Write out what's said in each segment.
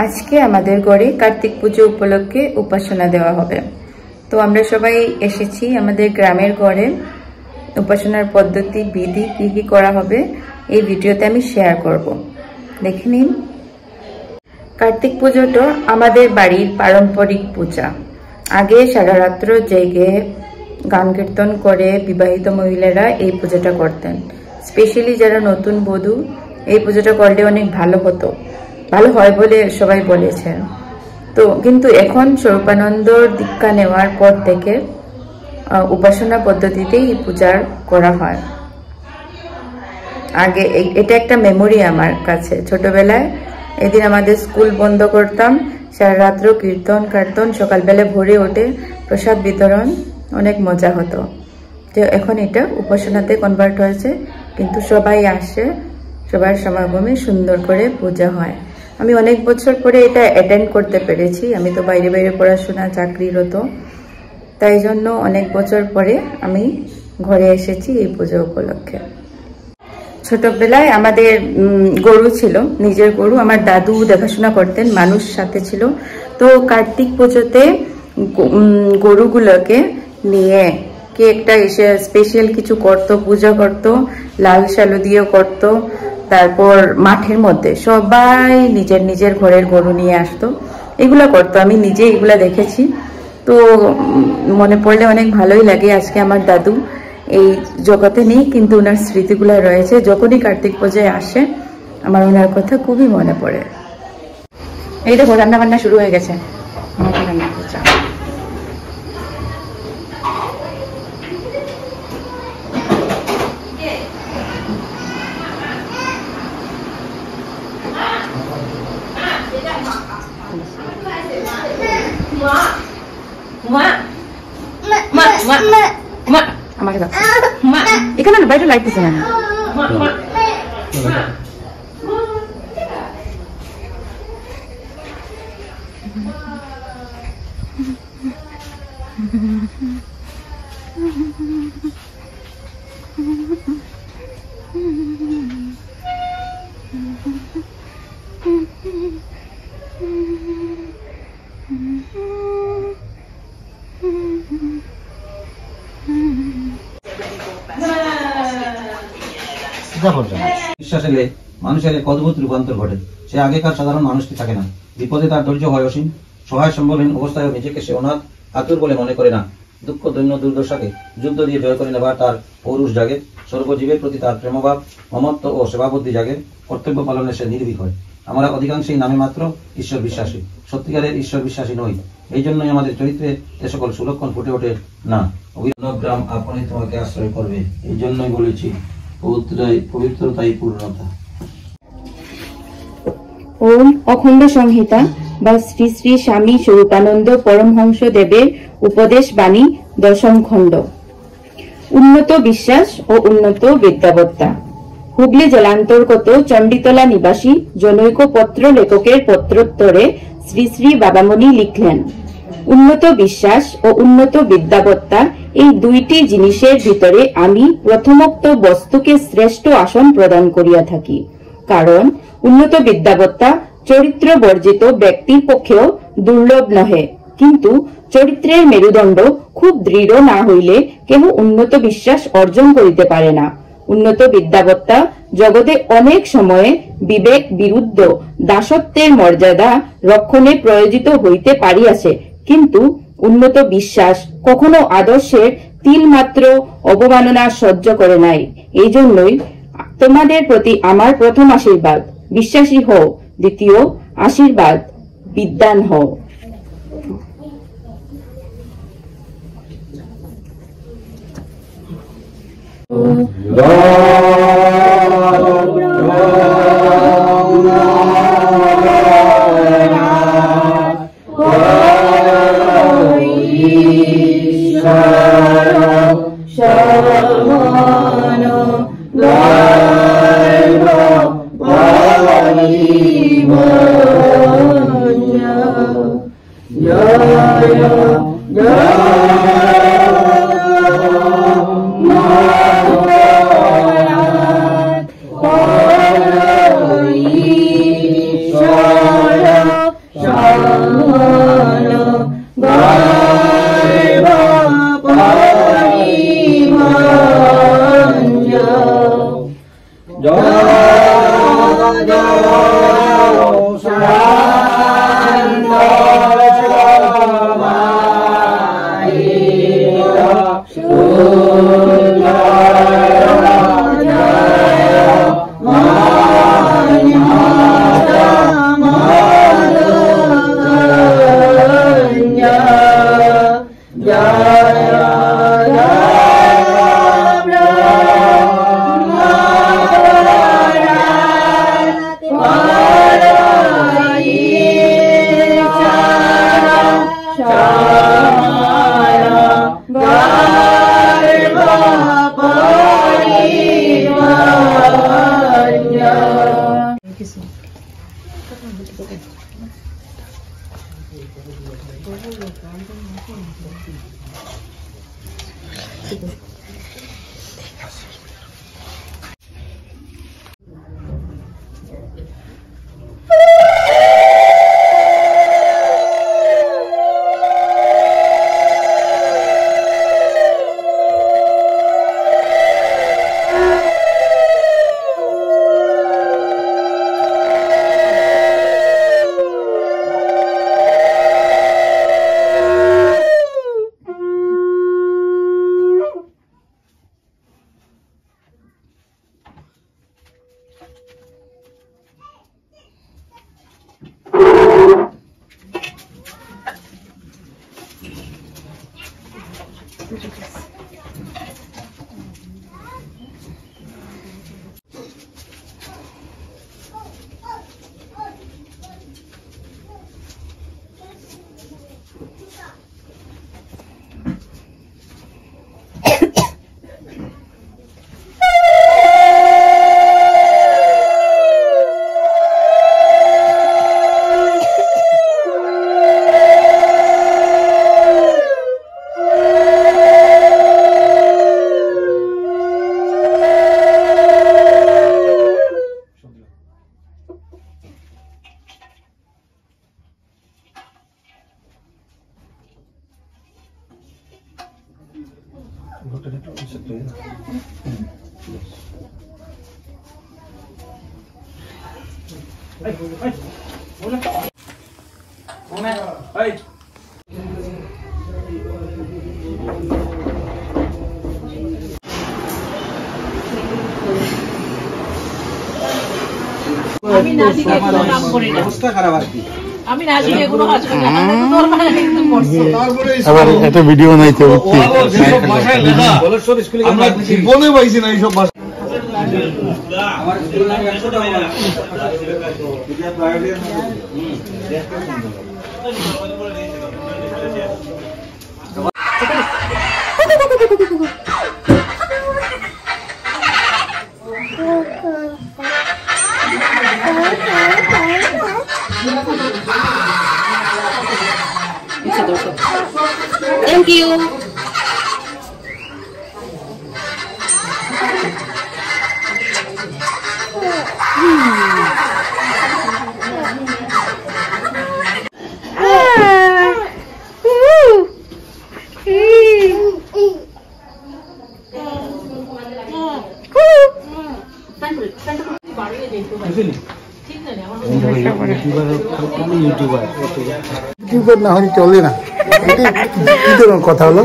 আজকে আমাদের ঘরে কার্তিক পুজো উপলক্ষে উপাসনা দেওয়া হবে। তো আমরা সবাই এসেছি আমাদের গ্রামের ঘরে। উপাসনার পদ্ধতি বিধি কি কি করা হবে এই ভিডিওতে আমি শেয়ার করব, দেখে নিন। কার্তিক পুজোটা আমাদের বাড়ির পারম্পরিক পূজা। আগে সারা রাত্র জেগে গান কীর্তন করে বিবাহিত মহিলারা এই পূজাটা করতেন। স্পেশালি যারা নতুন বধূ এই পূজাটা করলে অনেক ভালো হতো, ভালো হয় বলে সবাই বলেছেন। তো কিন্তু এখন স্বরূপানন্দর দীক্ষা নেওয়ার পর থেকে উপাসনা পদ্ধতিতেই এই পূজা করা হয়। আগে এটা একটা মেমোরি আমার কাছে। ছোটবেলায় এদিন আমাদের স্কুল বন্ধ করতাম, সারা রাত্র কীর্তন কার্তন, সকালবেলা ভোরে ওঠে প্রসাদ বিতরণ, অনেক মজা হতো। তো এখন এটা উপাসনাতে কনভার্ট হয়েছে, কিন্তু সবাই আসে, সবার সমাগমে সুন্দর করে পূজা হয়। আমি অনেক বছর পরে এটা অ্যাটেন্ড করতে পেরেছি। আমি তো বাইরে বাইরে পড়াশোনা চাকরিরত, তাই জন্য অনেক বছর পরে আমি ঘরে এসেছি এই পুজো উপলক্ষে। ছোটবেলায় আমাদের গরু ছিল, নিজের গরু। আমার দাদু দেখাশোনা করতেন, মানুষ সাথে ছিল। তো কার্তিক পুজোতে গরুগুলোকে নিয়ে কে একটা এসে স্পেশাল কিছু করতো, পূজা করতো, লাল শালু দিয়ে করতো। তারপর মাঠের মধ্যে সবাই নিজের নিজের ঘরের গরু নিয়ে আসতো, এগুলা করতো। আমি নিজে এগুলা দেখেছি, তো মনে পড়লে অনেক ভালোই লাগে। আজকে আমার দাদু এই জগতে নেই, কিন্তু ওনার স্মৃতিগুলো রয়েছে। যখনই কার্তিক পূজায় আসে আমার ওনার কথা খুবই মনে পড়ে। এই দেখো রান্না বান্না শুরু হয়ে গেছে। রান্না পূজা আমাকে দাও। এখানে না, বাইরে লাইট দিচ্ছে না। বিশ্বাস এলে মানুষের এক অদ্ভুত রূপান্তর ঘটে। সে আগেকার সাধারণ মানুষটি থাকে না। বিপদে তার ধৈর্য হয় অসীম, সহায় সম্বলহীন অবস্থায় নিজেকে সে অনাথ আতুর বলে মনে করে না। দুঃখ দৈন্য দুর্দশাকে যুদ্ধ দিয়ে জয় করে নেবার তার পৌরুষ জাগে। সর্বজীবের প্রতি তার প্রেমভাব, মমত্ব ও সেবাবুদ্ধি জাগে। কর্তব্য পালনে সে নির্ভীক হয়। আমরা অধিকাংশই নামে মাত্র ঈশ্বর বিশ্বাসী, সত্যিকারের ঈশ্বর বিশ্বাসী নই। এই জন্যই আমাদের চরিত্রে এ সকল সুলক্ষণ ফুটে ওঠে না। অভিনগ্রাম আপনি তোমাকে আশ্রয় করবে, এই জন্যই বলেছি পবিত্রতাই পূর্ণতা। ওম অখণ্ড সংহিতা বা শ্রী শ্রী স্বামী স্বরূপানন্দ পরমহংস দেবের উপদেশ বাণী, দশম খণ্ড। উন্নত বিশ্বাস ও উন্নত বিদ্যাবত্তা। হুগলি জেলান্তর্গত চণ্ডীতলা নিবাসী জনৈক পত্র লেখকের পত্রোত্তরে শ্রী শ্রী বাবামণি লিখলেন, উন্নত বিশ্বাস ও উন্নত বিদ্যাবত্তা এই দুইটি জিনিসের ভিতরে আমি প্রথমোক্ত বস্তুকে শ্রেষ্ঠ আসন প্রদান করিয়া থাকি। কারণ উন্নত বিদ্যাবত্তা চরিত্র বর্জিত ব্যক্তির পক্ষেও দুর্লভ নহে, কিন্তু চরিত্রের মেরুদণ্ড খুব দৃঢ় না হইলে কেহ উন্নত বিশ্বাস অর্জন করিতে পারে না। উন্নত বিদ্যাবত্তা জগতে অনেক সময়ে বিবেক বিরুদ্ধ দাসত্বের মর্যাদা রক্ষণে প্রয়োজিত হইতে পারিয়াছে, কিন্তু উন্নত বিশ্বাস কখনো আদর্শের তিল মাত্র অবমাননা সহ্য করে নাই। এই জন্যই তোমাদের প্রতি আমার প্রথম আশীর্বাদ, বিশ্বাসী হও। দ্বিতীয় আশীর্বাদ, বিদ্বান হও। আমি নাজিকে কোনো কাম করি না, অবস্থা খারাপ আর কি। আমি নাজিকে কোনো কাজ করি না, তোর মানে একদম মরছে। আবার এত ভিডিও নাই তো কি সব ভাষায় লেখা বলে সব স্কুলে আমরা জীবনে পাইছি না এই সব ভাষা। আমার স্কুল নাম 100 টাকা এটা প্রাইভেট Thank you. ইউটিউবার না হলে চলে না, কি ধরনের কথা হলো?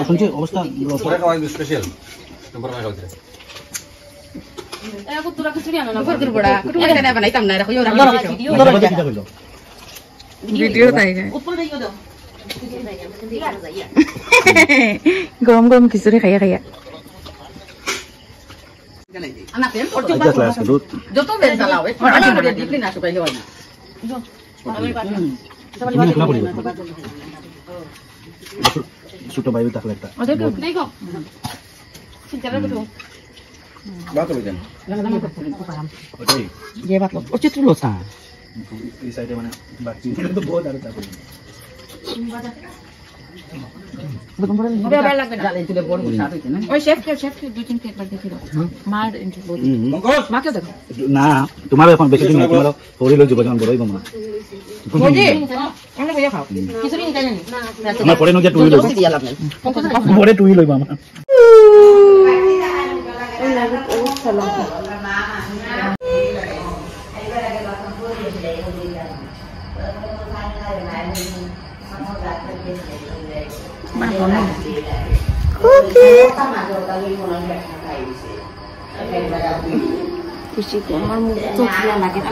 শুনছি অবস্থা স্পেশাল গরম গরম খিচুড়ি খাইয়া খাইয়া ছোট বাইরে থাকলে একটা না তোমার এখন বেশি দিন তোমার হরি লোক যখন বড়ই গম না আমার পরে নজে টুই লইব পরে টুই লইব আমার খুশিতে আমার মুখ চোখ লাগে